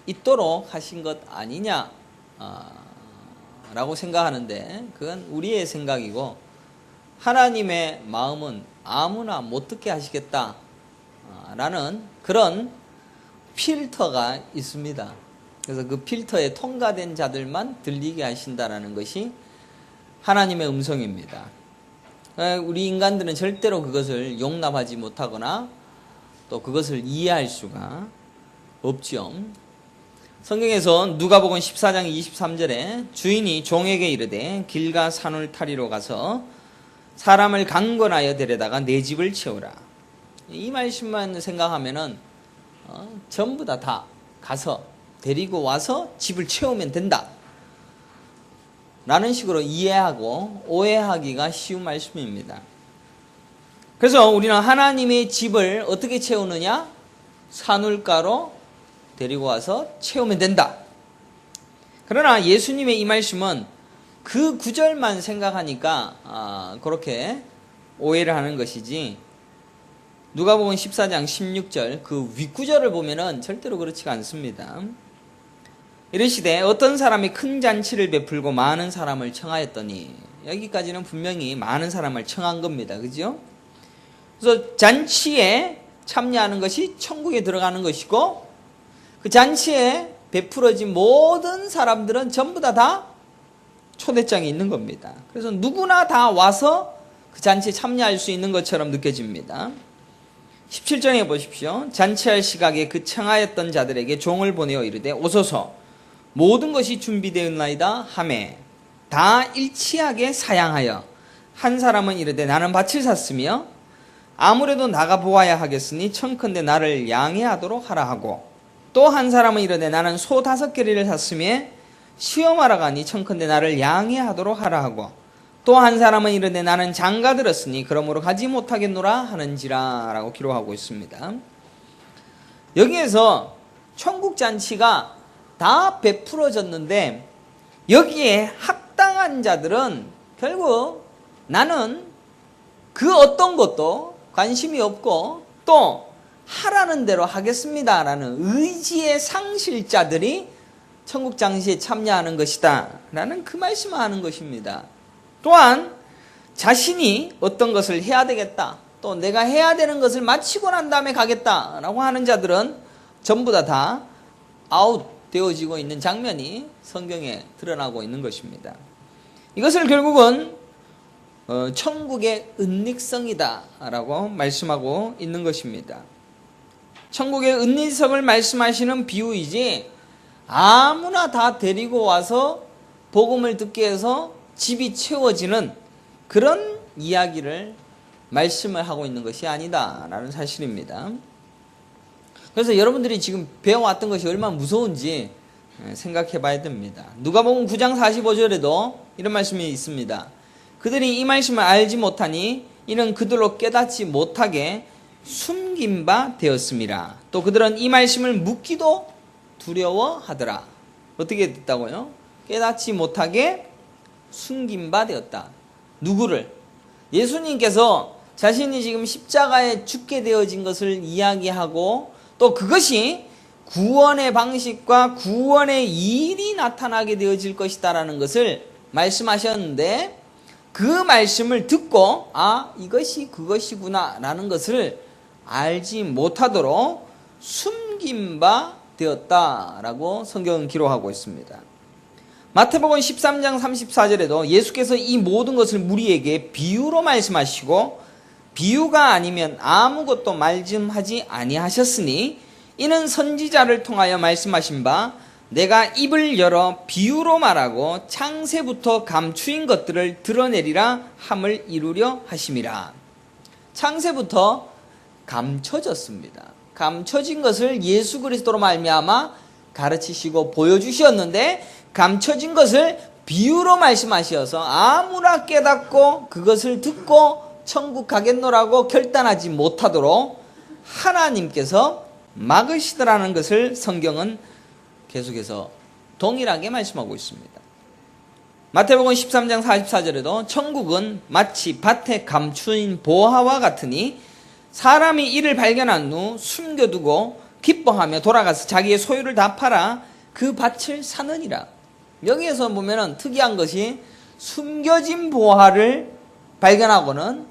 있도록 하신 것 아니냐 라고 생각하는데, 그건 우리의 생각이고 하나님의 마음은 아무나 못 듣게 하시겠다 라는 그런 필터가 있습니다. 그래서 그 필터에 통과된 자들만 들리게 하신다라는 것이 하나님의 음성입니다. 우리 인간들은 절대로 그것을 용납하지 못하거나 또 그것을 이해할 수가 없죠. 성경에서 누가복음 14장 23절에 주인이 종에게 이르되 길가 산울 타리로 가서 사람을 강권하여 데려다가 내 집을 채우라. 이 말씀만 생각하면은 전부 다 가서 데리고 와서 집을 채우면 된다 라는 식으로 이해하고 오해하기가 쉬운 말씀입니다. 그래서 우리는 하나님의 집을 어떻게 채우느냐? 산울가로 데리고 와서 채우면 된다. 그러나 예수님의 이 말씀은 그 구절만 생각하니까 그렇게 오해를 하는 것이지, 누가복음 14장 16절 그 윗구절을 보면은 절대로 그렇지가 않습니다. 이르시되 어떤 사람이 큰 잔치를 베풀고 많은 사람을 청하였더니, 여기까지는 분명히 많은 사람을 청한 겁니다. 그죠? 그래서 잔치에 참여하는 것이 천국에 들어가는 것이고, 그 잔치에 베풀어진 모든 사람들은 전부 다 초대장이 있는 겁니다. 그래서 누구나 다 와서 그 잔치에 참여할 수 있는 것처럼 느껴집니다. 17절에 보십시오. 잔치할 시각에 그 청하였던 자들에게 종을 보내어 이르되 오소서 모든 것이 준비되었나이다 하매 다 일치하게 사양하여 한 사람은 이르되 나는 밭을 샀으며 아무래도 나가 보아야 하겠으니 청컨대 나를 양해하도록 하라 하고, 또 한 사람은 이르되 나는 소 5개를 샀으며 시험하러 가니 청컨대 나를 양해하도록 하라 하고, 또 한 사람은 이르되 나는 장가 들었으니 그러므로 가지 못하겠노라 하는지라 라고 기록하고 있습니다. 여기에서 천국 잔치가 다 베풀어졌는데 여기에 합당한 자들은 결국 나는 그 어떤 것도 관심이 없고 또 하라는 대로 하겠습니다 라는 의지의 상실자들이 천국 잔치에 참여하는 것이다 라는 그 말씀을 하는 것입니다. 또한 자신이 어떤 것을 해야 되겠다, 또 내가 해야 되는 것을 마치고 난 다음에 가겠다 라고 하는 자들은 전부 다 아웃 되어지고 있는 장면이 성경에 드러나고 있는 것입니다. 이것을 결국은 천국의 은닉성이다 라고 말씀하고 있는 것입니다. 천국의 은닉성을 말씀하시는 비유이지 아무나 다 데리고 와서 복음을 듣게 해서 집이 채워지는 그런 이야기를 말씀을 하고 있는 것이 아니다 라는 사실입니다. 그래서 여러분들이 지금 배워왔던 것이 얼마나 무서운지 생각해 봐야 됩니다. 누가복음 9장 45절에도 이런 말씀이 있습니다. 그들이 이 말씀을 알지 못하니 이는 그들로 깨닫지 못하게 숨긴 바 되었음이라. 또 그들은 이 말씀을 묻기도 두려워하더라. 어떻게 됐다고요? 깨닫지 못하게 숨긴 바 되었다. 누구를? 예수님께서 자신이 지금 십자가에 죽게 되어진 것을 이야기하고 또 그것이 구원의 방식과 구원의 일이 나타나게 되어질 것이다라는 것을 말씀하셨는데, 그 말씀을 듣고 이것이 그것이구나 라는 것을 알지 못하도록 숨긴 바 되었다라고 성경은 기록하고 있습니다. 마태복음 13장 34절에도 예수께서 이 모든 것을 무리에게 비유로 말씀하시고 비유가 아니면 아무것도 말씀하지 아니하셨으니 이는 선지자를 통하여 말씀하신 바 내가 입을 열어 비유로 말하고 창세부터 감추인 것들을 드러내리라 함을 이루려 하심이라. 창세부터 감춰졌습니다. 감춰진 것을 예수 그리스도로 말미암아 가르치시고 보여주셨는데 감춰진 것을 비유로 말씀하셔서 아무나 깨닫고 그것을 듣고 천국 가겠노라고 결단하지 못하도록 하나님께서 막으시더라는 것을 성경은 계속해서 동일하게 말씀하고 있습니다. 마태복음 13장 44절에도 천국은 마치 밭에 감추인 보화와 같으니 사람이 이를 발견한 후 숨겨두고 기뻐하며 돌아가서 자기의 소유를 다 팔아 그 밭을 사느니라. 여기에서 보면은 특이한 것이 숨겨진 보화를 발견하고는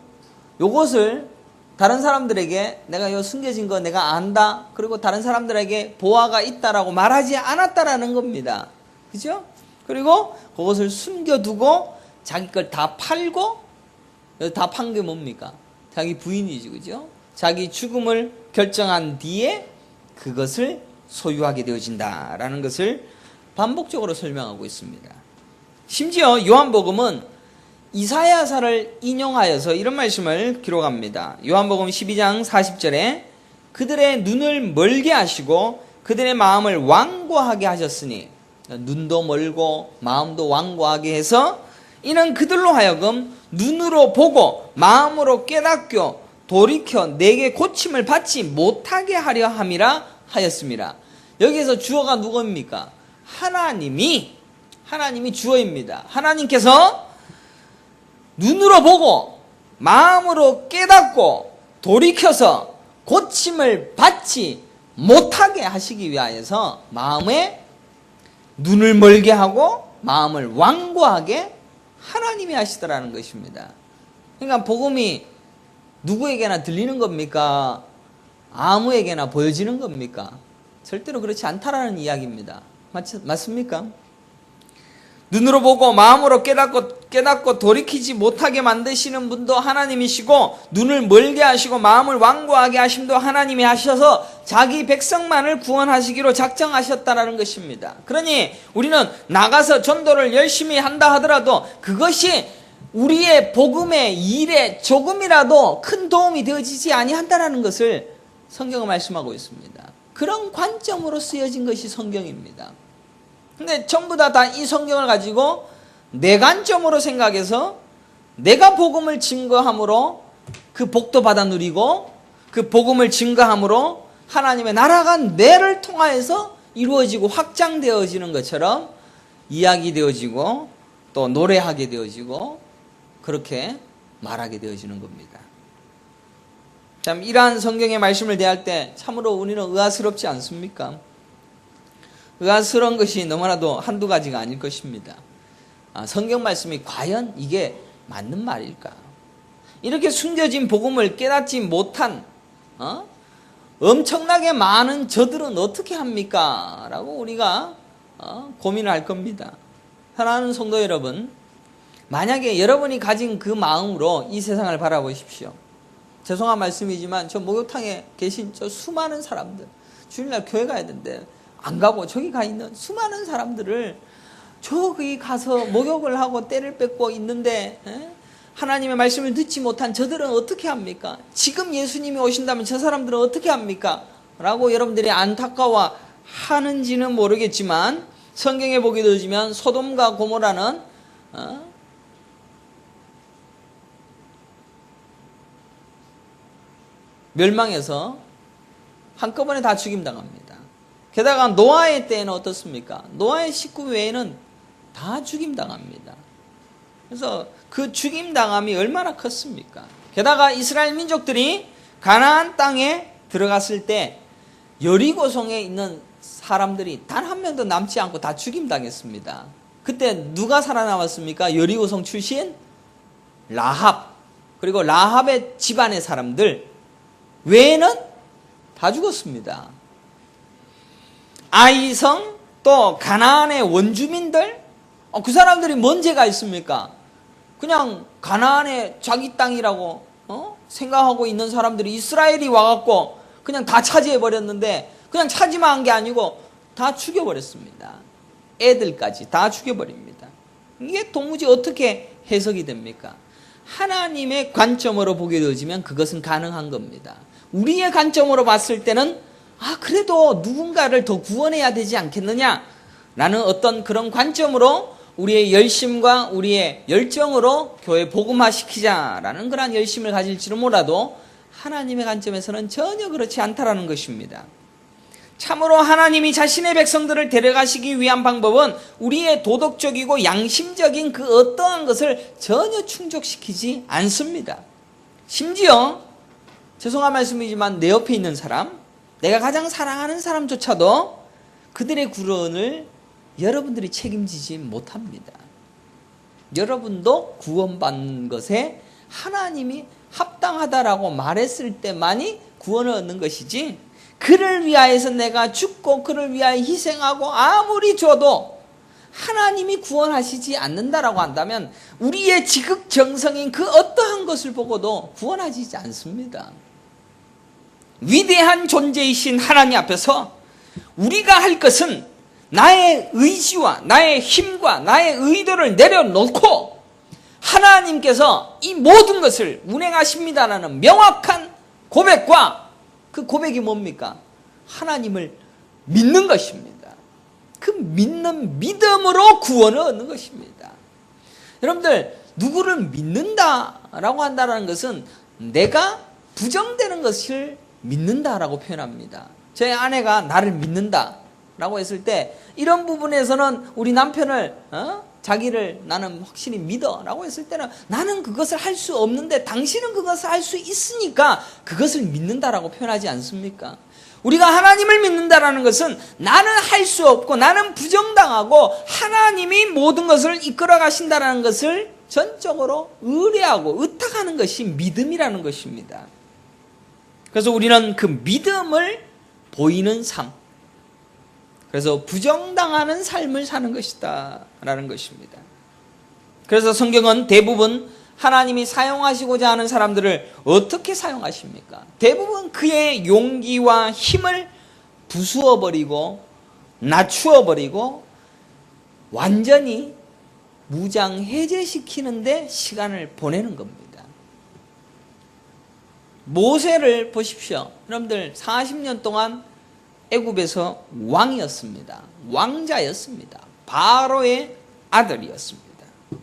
요것을 다른 사람들에게 내가 요 숨겨진 거 내가 안다. 그리고 다른 사람들에게 보화가 있다라고 말하지 않았다라는 겁니다. 그죠? 그리고 그것을 숨겨두고 자기 걸 다 팔고, 다 판 게 뭡니까? 자기 부인이지, 그죠? 자기 죽음을 결정한 뒤에 그것을 소유하게 되어진다라는 것을 반복적으로 설명하고 있습니다. 심지어 요한복음은 이사야서를 인용하여서 이런 말씀을 기록합니다. 요한복음 12장 40절에 그들의 눈을 멀게 하시고 그들의 마음을 완고하게 하셨으니, 눈도 멀고 마음도 완고하게 해서 이는 그들로 하여금 눈으로 보고 마음으로 깨닫고 돌이켜 내게 고침을 받지 못하게 하려 함이라 하였습니다. 여기에서 주어가 누구입니까? 하나님이 주어입니다. 하나님께서 눈으로 보고 마음으로 깨닫고 돌이켜서 고침을 받지 못하게 하시기 위하여서 마음에 눈을 멀게 하고 마음을 완고하게 하나님이 하시더라는 것입니다. 그러니까 복음이 누구에게나 들리는 겁니까? 아무에게나 보여지는 겁니까? 절대로 그렇지 않다라는 이야기입니다. 맞습니까? 눈으로 보고 마음으로 깨닫고 돌이키지 못하게 만드시는 분도 하나님이시고, 눈을 멀게 하시고 마음을 완고하게 하심도 하나님이 하셔서 자기 백성만을 구원하시기로 작정하셨다라는 것입니다. 그러니 우리는 나가서 전도를 열심히 한다 하더라도 그것이 우리의 복음의 일에 조금이라도 큰 도움이 되어지지 아니한다라는 것을 성경은 말씀하고 있습니다. 그런 관점으로 쓰여진 것이 성경입니다. 근데 전부 다 이 성경을 가지고 내 관점으로 생각해서 내가 복음을 증거함으로 그 복도 받아 누리고 그 복음을 증거함으로 하나님의 나라가 내를 통하여서 이루어지고 확장되어지는 것처럼 이야기되어지고 또 노래하게 되어지고 그렇게 말하게 되어지는 겁니다. 참 이러한 성경의 말씀을 대할 때 참으로 우리는 의아스럽지 않습니까? 의아스러운 것이 너무나도 한두 가지가 아닐 것입니다. 성경 말씀이 과연 이게 맞는 말일까? 이렇게 숨겨진 복음을 깨닫지 못한 엄청나게 많은 저들은 어떻게 합니까? 라고 우리가 고민을 할 겁니다. 사랑하는 성도 여러분, 만약에 여러분이 가진 그 마음으로 이 세상을 바라보십시오. 죄송한 말씀이지만 저 목욕탕에 계신 저 수많은 사람들, 주일날 교회 가야 되는데 안 가고 저기 가 있는 수많은 사람들을 저기 가서 목욕을 하고 때를 뺏고 있는데 하나님의 말씀을 듣지 못한 저들은 어떻게 합니까? 지금 예수님이 오신다면 저 사람들은 어떻게 합니까? 라고 여러분들이 안타까워 하는지는 모르겠지만 성경에 보게 되면 소돔과 고모라는 멸망해서 한꺼번에 다 죽임당합니다. 게다가 노아의 때에는 어떻습니까? 노아의 식구 외에는 다 죽임당합니다. 그래서 그 죽임당함이 얼마나 컸습니까? 게다가 이스라엘 민족들이 가나안 땅에 들어갔을 때 여리고성에 있는 사람들이 단 한 명도 남지 않고 다 죽임당했습니다. 그때 누가 살아남았습니까? 여리고성 출신 라합, 그리고 라합의 집안의 사람들 외에는 다 죽었습니다. 아이성, 또 가나안의 원주민들, 그 사람들이 뭔 죄가 있습니까? 그냥 가나안의 자기 땅이라고 생각하고 있는 사람들이 이스라엘이 와갖고 그냥 다 차지해버렸는데, 그냥 차지만 한 게 아니고 다 죽여버렸습니다. 애들까지 다 죽여버립니다. 이게 도무지 어떻게 해석이 됩니까? 하나님의 관점으로 보게 되어지면 그것은 가능한 겁니다. 우리의 관점으로 봤을 때는 그래도 누군가를 더 구원해야 되지 않겠느냐 라는 어떤 그런 관점으로 우리의 열심과 우리의 열정으로 교회 복음화시키자라는 그런 열심을 가질지는 몰라도 하나님의 관점에서는 전혀 그렇지 않다라는 것입니다. 참으로 하나님이 자신의 백성들을 데려가시기 위한 방법은 우리의 도덕적이고 양심적인 그 어떠한 것을 전혀 충족시키지 않습니다. 심지어 죄송한 말씀이지만 내 옆에 있는 사람, 내가 가장 사랑하는 사람조차도 그들의 구원을 여러분들이 책임지지 못합니다. 여러분도 구원받는 것에 하나님이 합당하다라고 말했을 때만이 구원을 얻는 것이지, 그를 위하여서 내가 죽고 그를 위하여 희생하고 아무리 줘도 하나님이 구원하시지 않는다라고 한다면 우리의 지극정성인 그 어떠한 것을 보고도 구원하시지 않습니다. 위대한 존재이신 하나님 앞에서 우리가 할 것은 나의 의지와 나의 힘과 나의 의도를 내려놓고 하나님께서 이 모든 것을 운행하십니다라는 명확한 고백과, 그 고백이 뭡니까? 하나님을 믿는 것입니다. 그 믿는 믿음으로 구원을 얻는 것입니다. 여러분들, 누구를 믿는다라고 한다는 것은 내가 부정되는 것을 믿는다라고 표현합니다. 제 아내가 나를 믿는다라고 했을 때 이런 부분에서는 우리 남편을 자기를 나는 확실히 믿어라고 했을 때는 나는 그것을 할 수 없는데 당신은 그것을 할 수 있으니까 그것을 믿는다라고 표현하지 않습니까? 우리가 하나님을 믿는다라는 것은 나는 할 수 없고 나는 부정당하고 하나님이 모든 것을 이끌어 가신다라는 것을 전적으로 의뢰하고 의탁하는 것이 믿음이라는 것입니다. 그래서 우리는 그 믿음을 보이는 삶, 그래서 부정당하는 삶을 사는 것이다 라는 것입니다. 그래서 성경은 대부분 하나님이 사용하시고자 하는 사람들을 어떻게 사용하십니까? 대부분 그의 용기와 힘을 부수어버리고 낮추어버리고 완전히 무장해제시키는데 시간을 보내는 겁니다. 모세를 보십시오. 여러분들 40년 동안 애굽에서 왕이었습니다. 왕자였습니다. 바로의 아들이었습니다.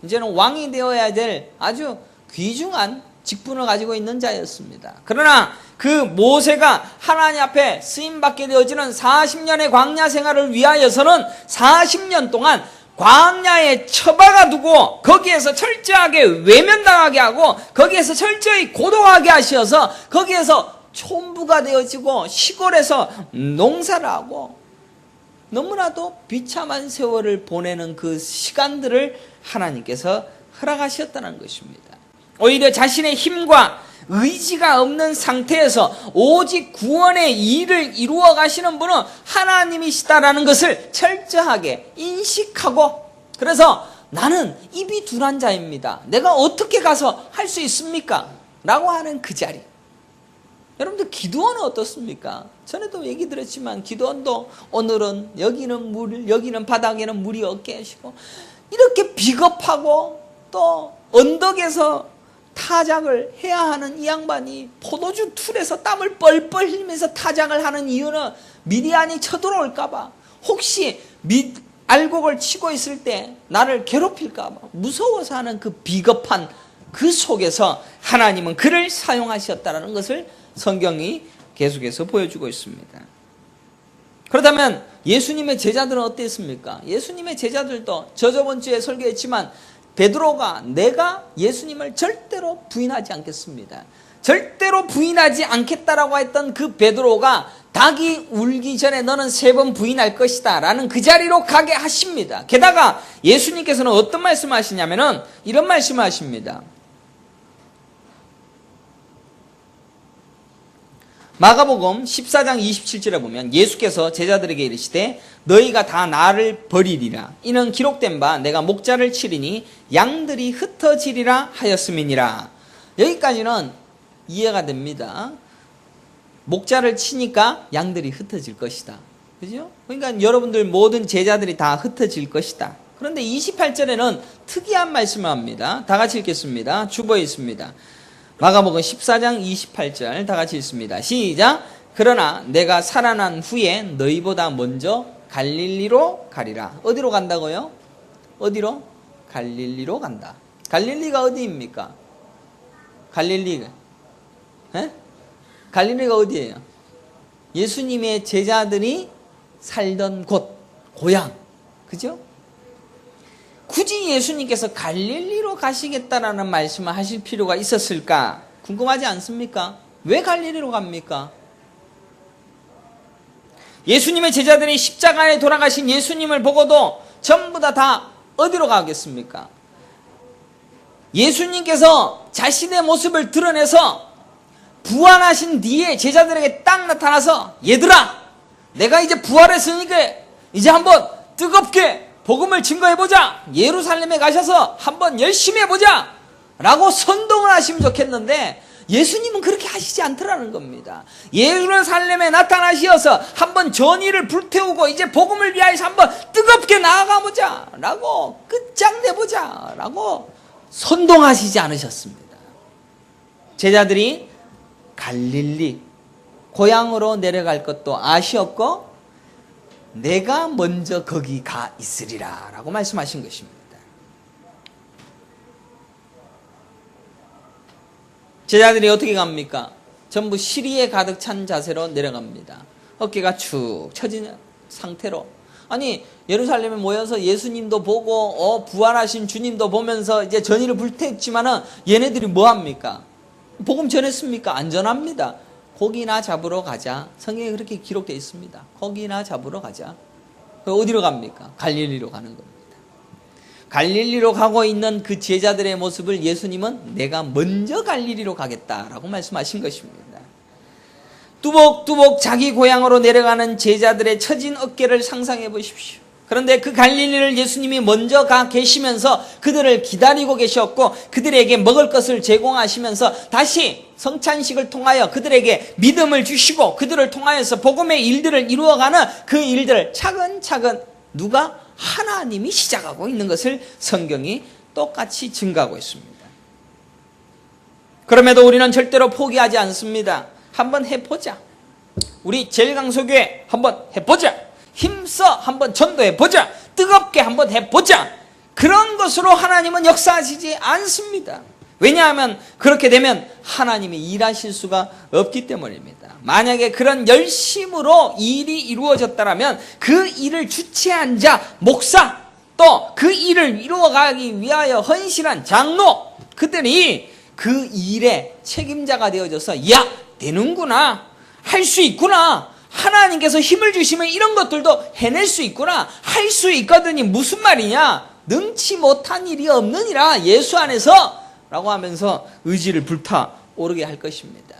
이제는 왕이 되어야 될 아주 귀중한 직분을 가지고 있는 자였습니다. 그러나 그 모세가 하나님 앞에 쓰임받게 되어지는 40년의 광야 생활을 위하여서는 40년 동안 광야에 처박아 두고 거기에서 철저하게 외면당하게 하고 거기에서 철저히 고독하게 하셔서 거기에서 촌부가 되어지고 시골에서 농사를 하고 너무나도 비참한 세월을 보내는 그 시간들을 하나님께서 허락하셨다는 것입니다. 오히려 자신의 힘과 의지가 없는 상태에서 오직 구원의 일을 이루어 가시는 분은 하나님이시다라는 것을 철저하게 인식하고, 그래서 나는 입이 둔한 자입니다. 내가 어떻게 가서 할 수 있습니까? 라고 하는 그 자리. 여러분들, 기도원은 어떻습니까? 전에도 얘기 드렸지만 기도원도 오늘은 여기는 물, 여기는 바닥에는 물이 없게 하시고 이렇게 비겁하고 또 언덕에서 타작을 해야 하는 이 양반이 포도주 틀에서 땀을 뻘뻘 흘리면서 타작을 하는 이유는 미디안이 쳐들어올까봐, 혹시 알곡을 치고 있을 때 나를 괴롭힐까봐 무서워서 하는 그 비겁한 그 속에서 하나님은 그를 사용하셨다는 것을 성경이 계속해서 보여주고 있습니다. 그렇다면 예수님의 제자들은 어땠습니까? 예수님의 제자들도 저번 주에 설교했지만 베드로가 내가 예수님을 절대로 부인하지 않겠습니다. 절대로 부인하지 않겠다라고 했던 그 베드로가 닭이 울기 전에 너는 3번 부인할 것이다 라는 그 자리로 가게 하십니다. 게다가 예수님께서는 어떤 말씀을 하시냐면은 이런 말씀을 하십니다. 마가복음 14장 27절에 보면 예수께서 제자들에게 이르시되 너희가 다 나를 버리리라. 이는 기록된 바 내가 목자를 치리니 양들이 흩어지리라 하였음이니라. 여기까지는 이해가 됩니다. 목자를 치니까 양들이 흩어질 것이다. 그죠? 그러니까 여러분들 모든 제자들이 다 흩어질 것이다. 그런데 28절에는 특이한 말씀을 합니다. 다 같이 읽겠습니다. 주보에 있습니다. 마가복음 14장 28절 다 같이 읽습니다. 시작. 그러나 내가 살아난 후에 너희보다 먼저 갈릴리로 가리라. 어디로 간다고요? 어디로? 갈릴리로 간다. 갈릴리가 어디입니까? 갈릴리가 갈릴리가 어디예요? 예수님의 제자들이 살던 곳, 고향. 그죠? 굳이 예수님께서 갈릴리로 가시겠다라는 말씀을 하실 필요가 있었을까? 궁금하지 않습니까? 왜 갈릴리로 갑니까? 예수님의 제자들이 십자가에 돌아가신 예수님을 보고도 전부 다 어디로 가겠습니까? 예수님께서 자신의 모습을 드러내서 부활하신 뒤에 제자들에게 딱 나타나서 얘들아, 내가 이제 부활했으니까 이제 한번 뜨겁게 복음을 증거해보자. 예루살렘에 가셔서 한번 열심히 해보자 라고 선동을 하시면 좋겠는데 예수님은 그렇게 하시지 않더라는 겁니다. 예루살렘에 나타나시어서 한번 전의를 불태우고 이제 복음을 위하여서 한번 뜨겁게 나아가보자 라고 끝장내보자 라고 선동하시지 않으셨습니다. 제자들이 갈릴리 고향으로 내려갈 것도 아쉬웠고 내가 먼저 거기 가 있으리라 라고 말씀하신 것입니다. 제자들이 어떻게 갑니까? 전부 시리에 가득 찬 자세로 내려갑니다. 어깨가 축 처진 상태로. 아니 예루살렘에 모여서 예수님도 보고 부활하신 주님도 보면서 이제 전의를 불태웠지만은 얘네들이 뭐합니까? 복음 전했습니까? 안 전합니다. 고기나 잡으러 가자. 성경에 그렇게 기록되어 있습니다. 고기나 잡으러 가자. 어디로 갑니까? 갈릴리로 가는 겁니다. 갈릴리로 가고 있는 그 제자들의 모습을 예수님은 내가 먼저 갈릴리로 가겠다라고 말씀하신 것입니다. 뚜벅뚜벅 자기 고향으로 내려가는 제자들의 처진 어깨를 상상해 보십시오. 그런데 그 갈릴리를 예수님이 먼저 가 계시면서 그들을 기다리고 계셨고 그들에게 먹을 것을 제공하시면서 다시 성찬식을 통하여 그들에게 믿음을 주시고 그들을 통하여서 복음의 일들을 이루어가는 그 일들을 차근차근 누가? 하나님이 시작하고 있는 것을 성경이 똑같이 증거하고 있습니다. 그럼에도 우리는 절대로 포기하지 않습니다. 한번 해보자. 우리 제일강소교회 한번 해보자. 힘써 한번 전도해보자. 뜨겁게 한번 해보자. 그런 것으로 하나님은 역사하시지 않습니다. 왜냐하면 그렇게 되면 하나님이 일하실 수가 없기 때문입니다. 만약에 그런 열심으로 일이 이루어졌다면 그 일을 주체한 자, 목사, 또 그 일을 이루어가기 위하여 헌신한 장로, 그들이 그 일의 책임자가 되어져서 야, 되는구나, 할 수 있구나, 하나님께서 힘을 주시면 이런 것들도 해낼 수 있구나, 할 수 있거든요. 무슨 말이냐? 능치 못한 일이 없느니라 예수 안에서 라고 하면서 의지를 불타오르게 할 것입니다.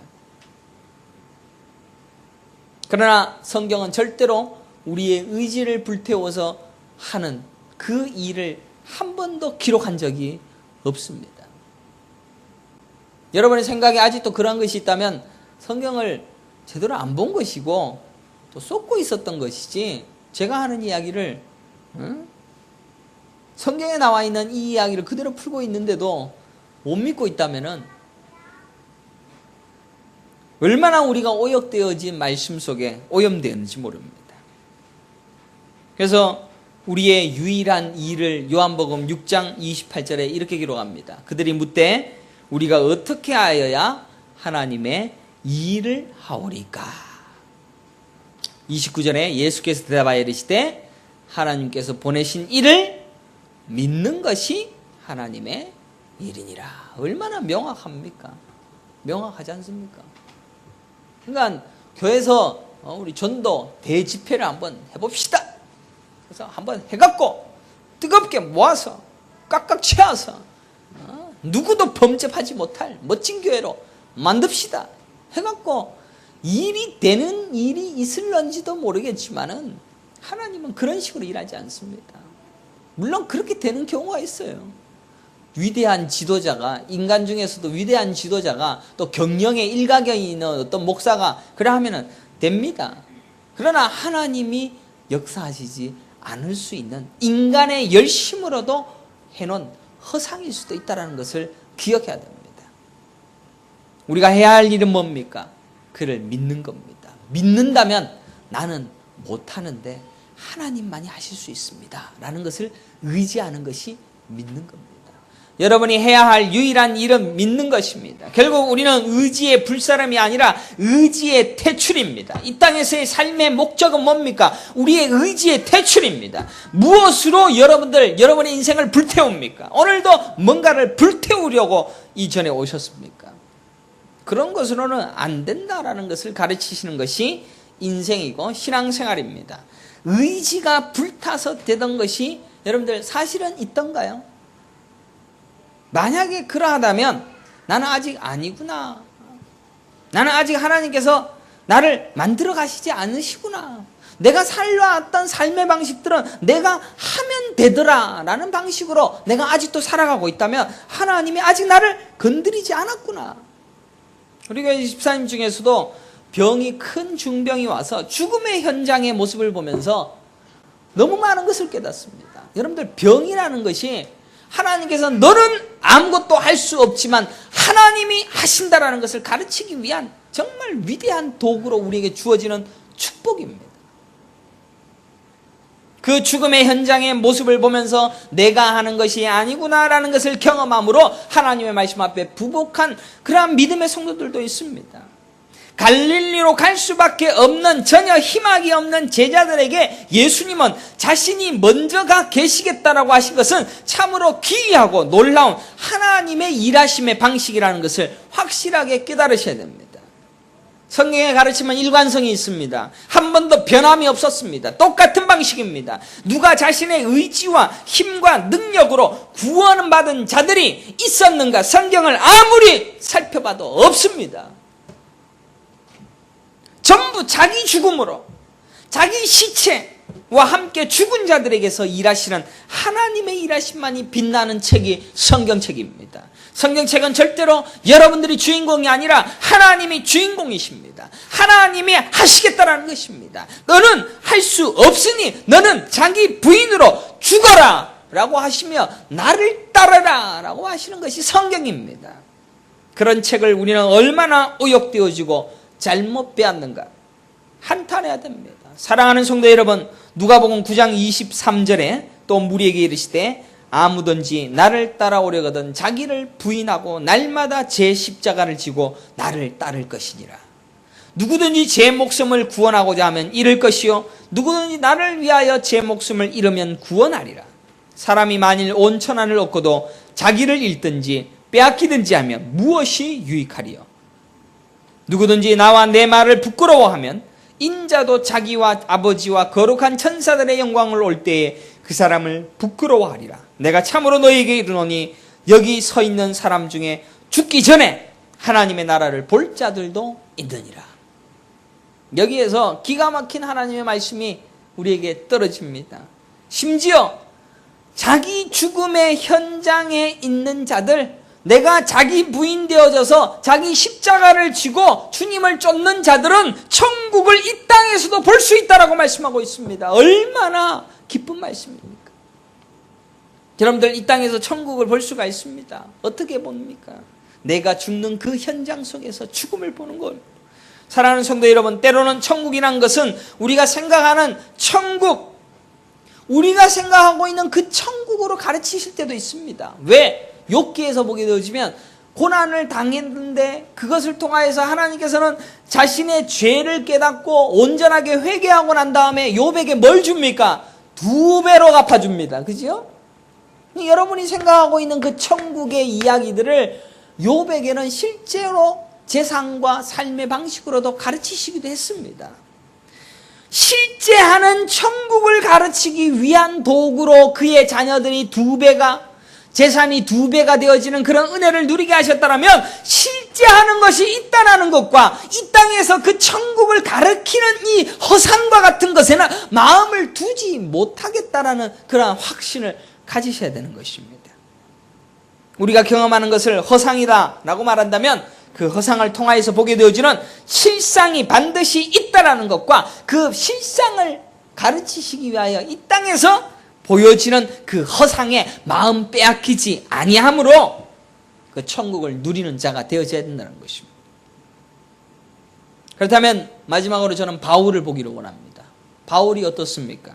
그러나 성경은 절대로 우리의 의지를 불태워서 하는 그 일을 한 번도 기록한 적이 없습니다. 여러분의 생각에 아직도 그런 것이 있다면 성경을 제대로 안 본 것이고 또 쏟고 있었던 것이지, 제가 하는 이야기를 성경에 나와 있는 이 이야기를 그대로 풀고 있는데도 못 믿고 있다면은 얼마나 우리가 오역되어진 말씀 속에 오염되었는지 모릅니다. 그래서 우리의 유일한 일을 요한복음 6장 28절에 이렇게 기록합니다. 그들이 묻되 우리가 어떻게 하여야 하나님의 일을 하오리까? 29절에 예수께서 대답하여 이르시되 하나님께서 보내신 일을 믿는 것이 하나님의 일이니라. 얼마나 명확합니까? 명확하지 않습니까? 그러니까 교회에서 우리 전도 대집회를 한번 해봅시다. 그래서 한번 해갖고 뜨겁게 모아서 꽉꽉 채워서 누구도 범접하지 못할 멋진 교회로 만듭시다 해갖고 일이 되는 일이 있을런지도 모르겠지만은 하나님은 그런 식으로 일하지 않습니다. 물론 그렇게 되는 경우가 있어요. 위대한 지도자가, 인간 중에서도 위대한 지도자가 또 경영에 일가견이 있는 어떤 목사가 그래 하면은 됩니다. 그러나 하나님이 역사하시지 않을 수 있는 인간의 열심으로도 해놓은 허상일 수도 있다는 것을 기억해야 됩니다. 우리가 해야 할 일은 뭡니까? 그를 믿는 겁니다. 믿는다면 나는 못하는데 하나님만이 하실 수 있습니다 라는 것을 의지하는 것이 믿는 겁니다. 여러분이 해야 할 유일한 일은 믿는 것입니다. 결국 우리는 의지의 불사람이 아니라 의지의 퇴출입니다. 이 땅에서의 삶의 목적은 뭡니까? 우리의 의지의 퇴출입니다. 무엇으로 여러분의 인생을 불태웁니까? 오늘도 뭔가를 불태우려고 이전에 오셨습니까? 그런 것으로는 안 된다라는 것을 가르치시는 것이 인생이고 신앙생활입니다. 의지가 불타서 되던 것이 여러분들 사실은 있던가요? 만약에 그러하다면 나는 아직 아니구나. 나는 아직 하나님께서 나를 만들어 가시지 않으시구나. 내가 살아왔던 삶의 방식들은 내가 하면 되더라 라는 방식으로 내가 아직도 살아가고 있다면 하나님이 아직 나를 건드리지 않았구나. 우리 교회 집사님 중에서도 병이 큰 중병이 와서 죽음의 현장의 모습을 보면서 너무 많은 것을 깨닫습니다. 여러분들 병이라는 것이 하나님께서 너는 아무것도 할 수 없지만 하나님이 하신다라는 것을 가르치기 위한 정말 위대한 도구로 우리에게 주어지는 축복입니다. 그 죽음의 현장의 모습을 보면서 내가 하는 것이 아니구나라는 것을 경험함으로 하나님의 말씀 앞에 부복한 그러한 믿음의 성도들도 있습니다. 갈릴리로 갈 수밖에 없는 전혀 희망이 없는 제자들에게 예수님은 자신이 먼저 가 계시겠다라고 하신 것은 참으로 기이하고 놀라운 하나님의 일하심의 방식이라는 것을 확실하게 깨달으셔야 됩니다. 성경의 가르침은 일관성이 있습니다. 한 번도 변함이 없었습니다. 똑같은 방식입니다. 누가 자신의 의지와 힘과 능력으로 구원을 받은 자들이 있었는가? 성경을 아무리 살펴봐도 없습니다. 전부 자기 죽음으로 자기 시체와 함께 죽은 자들에게서 일하시는 하나님의 일하심만이 빛나는 책이 성경책입니다. 성경책은 절대로 여러분들이 주인공이 아니라 하나님이 주인공이십니다. 하나님이 하시겠다라는 것입니다. 너는 할 수 없으니 너는 자기 부인으로 죽어라 라고 하시며 나를 따르라 라고 하시는 것이 성경입니다. 그런 책을 우리는 얼마나 의욕되어지고 잘못 빼앗는가 한탄해야 됩니다. 사랑하는 성도 여러분, 누가복음 9장 23절에 또 무리에게 이르시되 아무든지 나를 따라오려거든 자기를 부인하고 날마다 제 십자가를 지고 나를 따를 것이니라. 누구든지 제 목숨을 구원하고자 하면 잃을 것이요 누구든지 나를 위하여 제 목숨을 잃으면 구원하리라. 사람이 만일 온 천하를 얻고도 자기를 잃든지 빼앗기든지 하면 무엇이 유익하리요? 누구든지 나와 내 말을 부끄러워하면 인자도 자기와 아버지와 거룩한 천사들의 영광을 올 때에 그 사람을 부끄러워하리라. 내가 참으로 너희에게 이르노니 여기 서 있는 사람 중에 죽기 전에 하나님의 나라를 볼 자들도 있느니라. 여기에서 기가 막힌 하나님의 말씀이 우리에게 떨어집니다. 심지어 자기 죽음의 현장에 있는 자들, 내가 자기 부인 되어져서 자기 십자가를 지고 주님을 쫓는 자들은 천국을 이 땅에서도 볼 수 있다라고 말씀하고 있습니다. 얼마나 기쁜 말씀입니까? 여러분들 이 땅에서 천국을 볼 수가 있습니다. 어떻게 봅니까? 내가 죽는 그 현장 속에서 죽음을 보는 것. 사랑하는 성도 여러분, 때로는 천국이란 것은 우리가 생각하는 천국, 우리가 생각하고 있는 그 천국으로 가르치실 때도 있습니다. 왜? 욥기에서 보게 되어지면 고난을 당했는데 그것을 통하여서 하나님께서는 자신의 죄를 깨닫고 온전하게 회개하고 난 다음에 욥에게 뭘 줍니까? 2배로 갚아줍니다. 그죠? 여러분이 생각하고 있는 그 천국의 이야기들을 욥에게는 실제로 재산과 삶의 방식으로도 가르치시기도 했습니다. 실제 하는 천국을 가르치기 위한 도구로 그의 자녀들이 2배가 재산이 2배가 되어지는 그런 은혜를 누리게 하셨다면 실제 하는 것이 있다라는 것과 이 땅에서 그 천국을 가르치는 이 허상과 같은 것에는 마음을 두지 못하겠다라는 그러한 확신을 가지셔야 되는 것입니다. 우리가 경험하는 것을 허상이다 라고 말한다면 그 허상을 통하여서 보게 되어지는 실상이 반드시 있다라는 것과 그 실상을 가르치시기 위하여 이 땅에서 보여지는 그 허상에 마음 빼앗기지 아니함으로 그 천국을 누리는 자가 되어져야 된다는 것입니다. 그렇다면 마지막으로 저는 바울을 보기를 원합니다. 바울이 어떻습니까?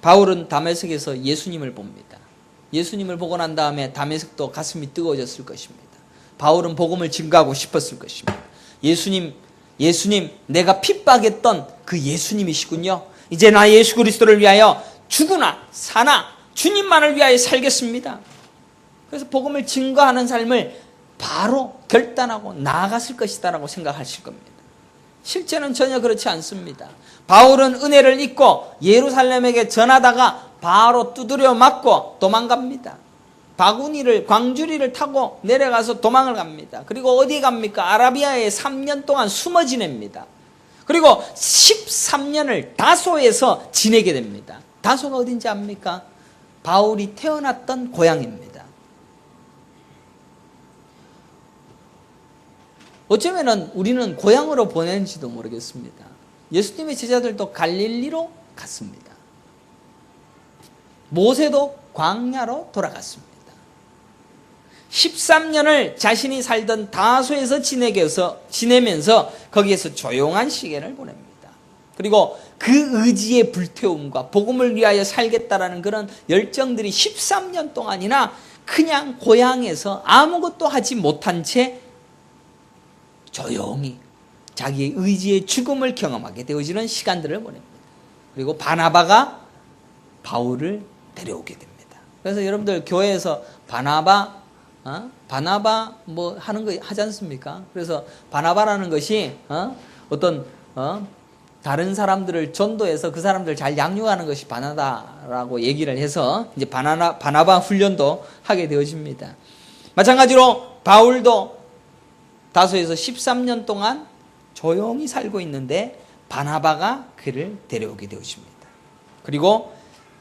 바울은 다메섹에서 예수님을 봅니다. 예수님을 보고 난 다음에 다메섹도 가슴이 뜨거워졌을 것입니다. 바울은 복음을 증거하고 싶었을 것입니다. 예수님, 내가 핍박했던 그 예수님이시군요. 이제 나 예수 그리스도를 위하여 죽으나 사나 주님만을 위하여 살겠습니다. 그래서 복음을 증거하는 삶을 바로 결단하고 나아갔을 것이다라고 생각하실 겁니다. 실제는 전혀 그렇지 않습니다. 바울은 은혜를 잊고 예루살렘에게 전하다가 바로 두드려 맞고 도망갑니다. 바구니를 광주리를 타고 내려가서 도망을 갑니다. 그리고 어디 갑니까? 아라비아에 3년 동안 숨어 지냅니다. 그리고 13년을 다소에서 지내게 됩니다. 다소가 어딘지 압니까? 바울이 태어났던 고향입니다. 어쩌면 우리는 고향으로 보내는지도 모르겠습니다. 예수님의 제자들도 갈릴리로 갔습니다. 모세도 광야로 돌아갔습니다. 13년을 자신이 살던 다소에서 지내면서 거기에서 조용한 시간을 보냅니다. 그리고 그 의지의 불태움과 복음을 위하여 살겠다라는 그런 열정들이 13년 동안이나 그냥 고향에서 아무것도 하지 못한 채 조용히 자기의 의지의 죽음을 경험하게 되어지는 시간들을 보냅니다. 그리고 바나바가 바울을 데려오게 됩니다. 그래서 여러분들 교회에서 바나바 뭐 하는 거 하지 않습니까? 그래서 바나바라는 것이 어떤 다른 사람들을 전도해서 그 사람들 잘 양육하는 것이 바나다라고 얘기를 해서 이제 바나바 훈련도 하게 되어집니다. 마찬가지로 바울도 다소에서 13년 동안 조용히 살고 있는데 바나바가 그를 데려오게 되어집니다. 그리고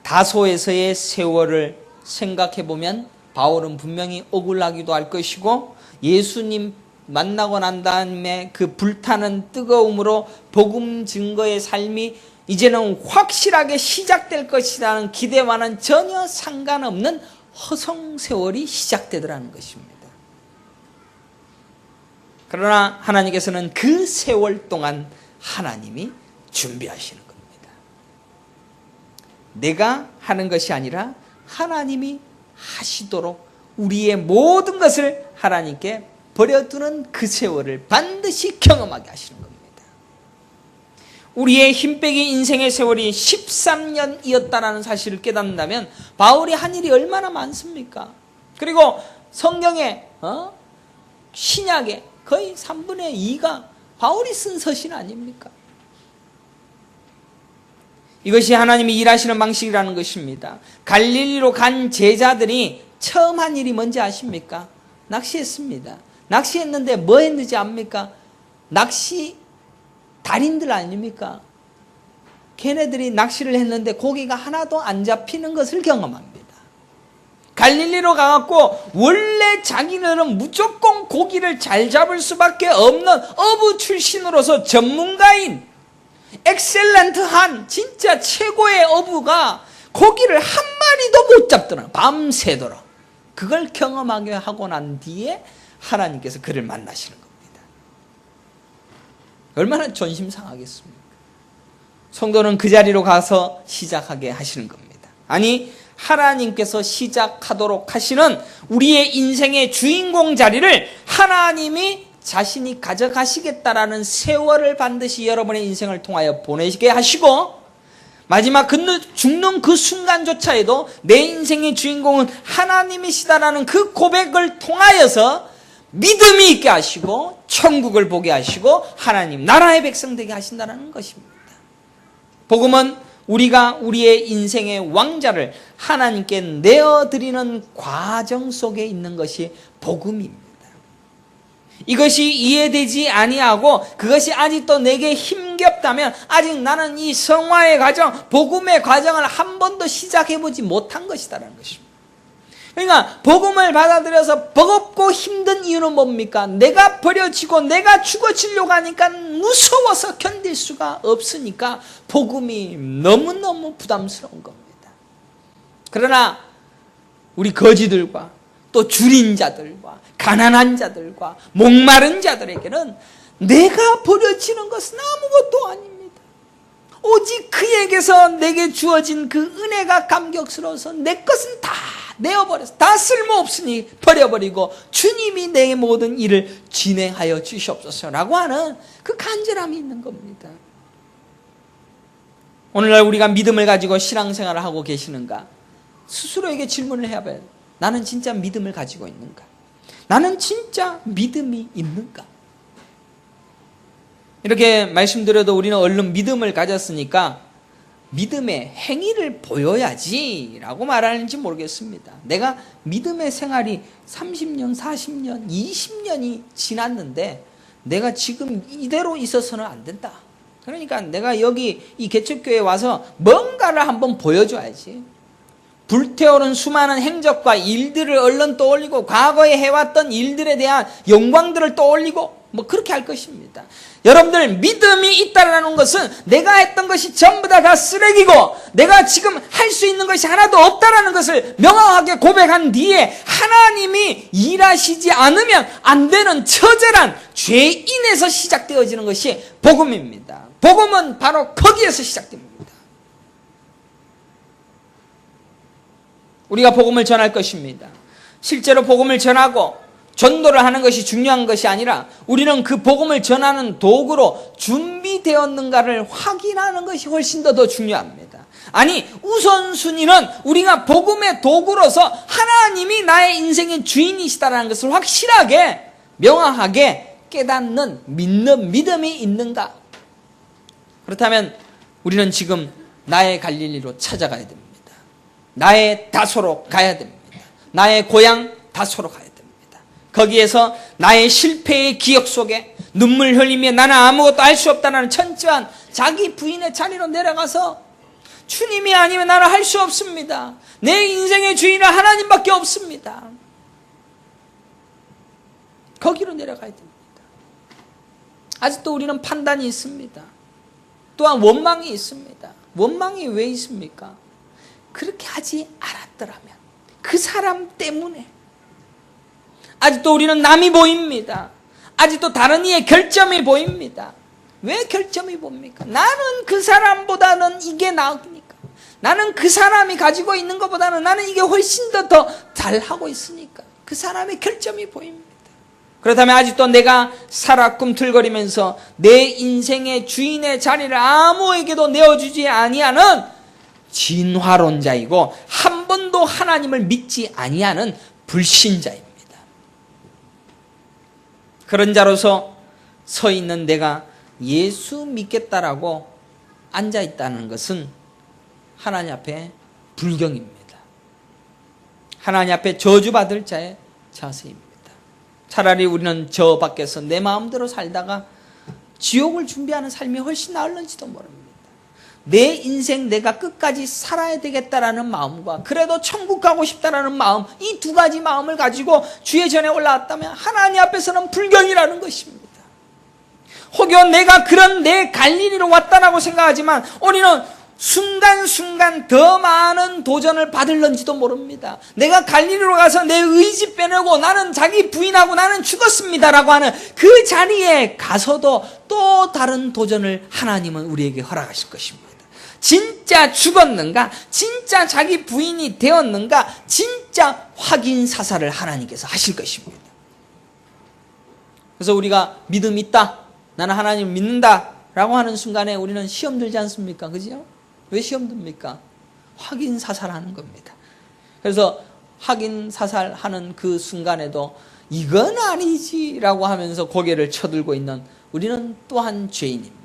다소에서의 세월을 생각해 보면 바울은 분명히 억울하기도 할 것이고 예수님 만나고 난 다음에 그 불타는 뜨거움으로 복음 증거의 삶이 이제는 확실하게 시작될 것이라는 기대와는 전혀 상관없는 허송 세월이 시작되더라는 것입니다. 그러나 하나님께서는 그 세월 동안 하나님이 준비하시는 겁니다. 내가 하는 것이 아니라 하나님이 하시도록 우리의 모든 것을 하나님께 버려두는 그 세월을 반드시 경험하게 하시는 겁니다. 우리의 힘빼기 인생의 세월이 13년이었다는 사실을 깨닫는다면 바울이 한 일이 얼마나 많습니까? 그리고 성경에 신약에 거의 3분의 2가 바울이 쓴 서신 아닙니까? 이것이 하나님이 일하시는 방식이라는 것입니다. 갈릴리로 간 제자들이 처음 한 일이 뭔지 아십니까? 낚시했습니다. 낚시했는데 뭐 했는지 압니까? 낚시 달인들 아닙니까? 걔네들이 낚시를 했는데 고기가 하나도 안 잡히는 것을 경험합니다. 갈릴리로 가갖고 원래 자기네는 무조건 고기를 잘 잡을 수밖에 없는 어부 출신으로서 전문가인 엑셀런트한 진짜 최고의 어부가 고기를 한 마리도 못 잡더라. 밤새도록. 그걸 경험하게 하고 난 뒤에 하나님께서 그를 만나시는 겁니다. 얼마나 존심 상하겠습니까? 성도는 그 자리로 가서 시작하게 하시는 겁니다. 아니, 하나님께서 시작하도록 하시는 우리의 인생의 주인공 자리를 하나님이 자신이 가져가시겠다라는 세월을 반드시 여러분의 인생을 통하여 보내시게 하시고, 마지막 죽는 그 순간조차에도 내 인생의 주인공은 하나님이시다라는 그 고백을 통하여서 믿음이 있게 하시고 천국을 보게 하시고 하나님 나라의 백성 되게 하신다는 것입니다. 복음은 우리가 우리의 인생의 왕자를 하나님께 내어드리는 과정 속에 있는 것이 복음입니다. 이것이 이해되지 아니하고 그것이 아직도 내게 힘겹다면 아직 나는 이 성화의 과정, 복음의 과정을 한 번도 시작해보지 못한 것이다라는 것입니다. 그러니까 복음을 받아들여서 버겁고 힘든 이유는 뭡니까? 내가 버려지고 내가 죽어지려고 하니까 무서워서 견딜 수가 없으니까 복음이 너무너무 부담스러운 겁니다. 그러나 우리 거지들과 또 줄인 자들과 가난한 자들과 목마른 자들에게는 내가 버려지는 것은 아무것도 아닙니다. 오직 그에게서 내게 주어진 그 은혜가 감격스러워서 내 것은 다 내어버려서 다 쓸모없으니 버려버리고 주님이 내 모든 일을 진행하여 주시옵소서라고 하는 그 간절함이 있는 겁니다. 오늘날 우리가 믿음을 가지고 신앙생활을 하고 계시는가? 스스로에게 질문을 해봐야 돼요. 나는 진짜 믿음을 가지고 있는가? 나는 진짜 믿음이 있는가? 이렇게 말씀드려도 우리는 얼른 믿음을 가졌으니까 믿음의 행위를 보여야지 라고 말하는지 모르겠습니다. 내가 믿음의 생활이 30년, 40년, 20년이 지났는데 내가 지금 이대로 있어서는 안 된다. 그러니까 내가 여기 이 개척교회에 와서 뭔가를 한번 보여줘야지. 불태오른 수많은 행적과 일들을 얼른 떠올리고 과거에 해왔던 일들에 대한 영광들을 떠올리고 뭐 그렇게 할 것입니다. 여러분들, 믿음이 있다라는 것은 내가 했던 것이 전부 다 쓰레기고 내가 지금 할 수 있는 것이 하나도 없다라는 것을 명확하게 고백한 뒤에 하나님이 일하시지 않으면 안 되는 처절한 죄인에서 시작되어지는 것이 복음입니다. 복음은 바로 거기에서 시작됩니다. 우리가 복음을 전할 것입니다. 실제로 복음을 전하고 전도를 하는 것이 중요한 것이 아니라 우리는 그 복음을 전하는 도구로 준비되었는가를 확인하는 것이 훨씬 더 중요합니다. 아니, 우선순위는 우리가 복음의 도구로서 하나님이 나의 인생의 주인이시다라는 것을 확실하게 명확하게 깨닫는 믿는 믿음이 있는가? 그렇다면 우리는 지금 나의 갈릴리로 찾아가야 됩니다. 나의 다소로 가야 됩니다. 나의 고향 다소로 가야 됩니다. 거기에서 나의 실패의 기억 속에 눈물 흘리며 나는 아무것도 할 수 없다는 천천한 자기 부인의 자리로 내려가서 주님이 아니면 나는 할 수 없습니다. 내 인생의 주인은 하나님밖에 없습니다. 거기로 내려가야 됩니다. 아직도 우리는 판단이 있습니다. 또한 원망이 있습니다. 원망이 왜 있습니까? 그렇게 하지 않았더라면, 그 사람 때문에. 아직도 우리는 남이 보입니다. 아직도 다른 이의 결점이 보입니다. 왜 결점이 봅니까? 나는 그 사람보다는 이게 나으니까. 나는 그 사람이 가지고 있는 것보다는 나는 이게 훨씬 더 잘하고 있으니까. 그 사람의 결점이 보입니다. 그렇다면 아직도 내가 살아 꿈틀거리면서 내 인생의 주인의 자리를 아무에게도 내어주지 아니하는 진화론자이고 한 번도 하나님을 믿지 아니하는 불신자입니다. 그런 자로서 서 있는 내가 예수 믿겠다라고 앉아있다는 것은 하나님 앞에 불경입니다. 하나님 앞에 저주받을 자의 자세입니다. 차라리 우리는 저 밖에서 내 마음대로 살다가 지옥을 준비하는 삶이 훨씬 나을는지도 모릅니다. 내 인생 내가 끝까지 살아야 되겠다라는 마음과 그래도 천국 가고 싶다라는 마음, 이 두 가지 마음을 가지고 주의 전에 올라왔다면 하나님 앞에서는 불경이라는 것입니다. 혹여 내가 그런 내 갈릴리로 왔다라고 생각하지만 우리는 순간순간 더 많은 도전을 받을는지도 모릅니다. 내가 갈릴리로 가서 내 의지 빼내고 나는 자기 부인하고 나는 죽었습니다라고 하는 그 자리에 가서도 또 다른 도전을 하나님은 우리에게 허락하실 것입니다. 진짜 죽었는가? 진짜 자기 부인이 되었는가? 진짜 확인 사살을 하나님께서 하실 것입니다. 그래서 우리가 믿음 있다, 나는 하나님을 믿는다 라고 하는 순간에 우리는 시험 들지 않습니까? 그죠? 왜 시험 듭니까? 확인 사살하는 겁니다. 그래서 확인 사살하는 그 순간에도 이건 아니지라고 하면서 고개를 쳐들고 있는 우리는 또한 죄인입니다.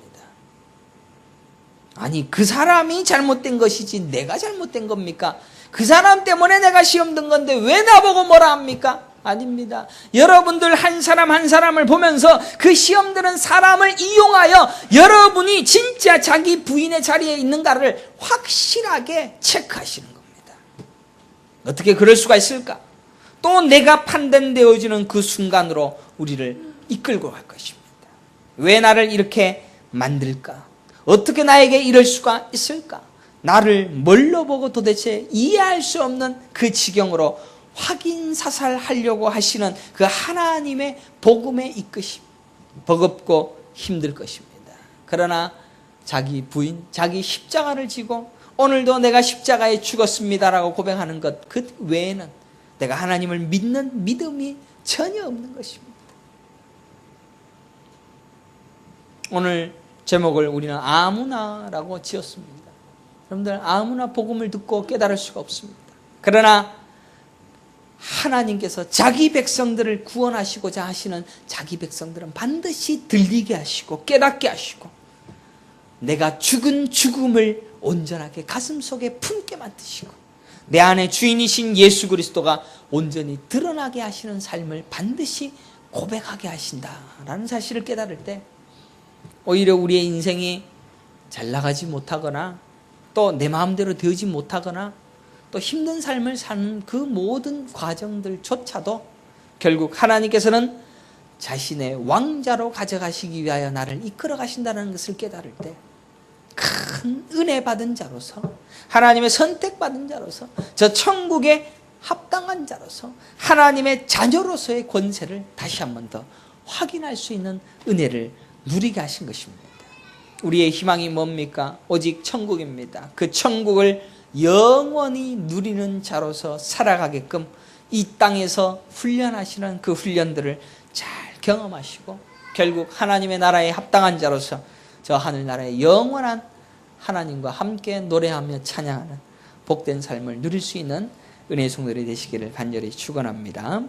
아니, 그 사람이 잘못된 것이지 내가 잘못된 겁니까? 그 사람 때문에 내가 시험 든 건데 왜 나보고 뭐라 합니까? 아닙니다. 여러분들 한 사람 한 사람을 보면서 그 시험들은 사람을 이용하여 여러분이 진짜 자기 부인의 자리에 있는가를 확실하게 체크하시는 겁니다. 어떻게 그럴 수가 있을까? 또 내가 판단되어지는 그 순간으로 우리를 이끌고 갈 것입니다. 왜 나를 이렇게 만들까? 어떻게 나에게 이럴 수가 있을까? 나를 뭘로 보고 도대체 이해할 수 없는 그 지경으로 확인 사살하려고 하시는 그 하나님의 복음의 이끄심, 버겁고 힘들 것입니다. 그러나 자기 부인, 자기 십자가를 지고 오늘도 내가 십자가에 죽었습니다라고 고백하는 것, 그 외에는 내가 하나님을 믿는 믿음이 전혀 없는 것입니다. 오늘 제목을 우리는 아무나라고 지었습니다. 여러분들, 아무나 복음을 듣고 깨달을 수가 없습니다. 그러나 하나님께서 자기 백성들을 구원하시고자 하시는 자기 백성들은 반드시 들리게 하시고 깨닫게 하시고 내가 죽은 죽음을 온전하게 가슴속에 품게 만드시고 내 안에 주인이신 예수 그리스도가 온전히 드러나게 하시는 삶을 반드시 고백하게 하신다라는 사실을 깨달을 때 오히려 우리의 인생이 잘 나가지 못하거나 또 내 마음대로 되지 못하거나 또 힘든 삶을 사는 그 모든 과정들조차도 결국 하나님께서는 자신의 왕자로 가져가시기 위하여 나를 이끌어 가신다는 것을 깨달을 때 큰 은혜 받은 자로서 하나님의 선택받은 자로서 저 천국에 합당한 자로서 하나님의 자녀로서의 권세를 다시 한 번 더 확인할 수 있는 은혜를 누리게 하신 것입니다. 우리의 희망이 뭡니까? 오직 천국입니다. 그 천국을 영원히 누리는 자로서 살아가게끔 이 땅에서 훈련하시는 그 훈련들을 잘 경험하시고 결국 하나님의 나라에 합당한 자로서 저 하늘나라의 영원한 하나님과 함께 노래하며 찬양하는 복된 삶을 누릴 수 있는 은혜의 성도들이 되시기를 간절히 축원합니다.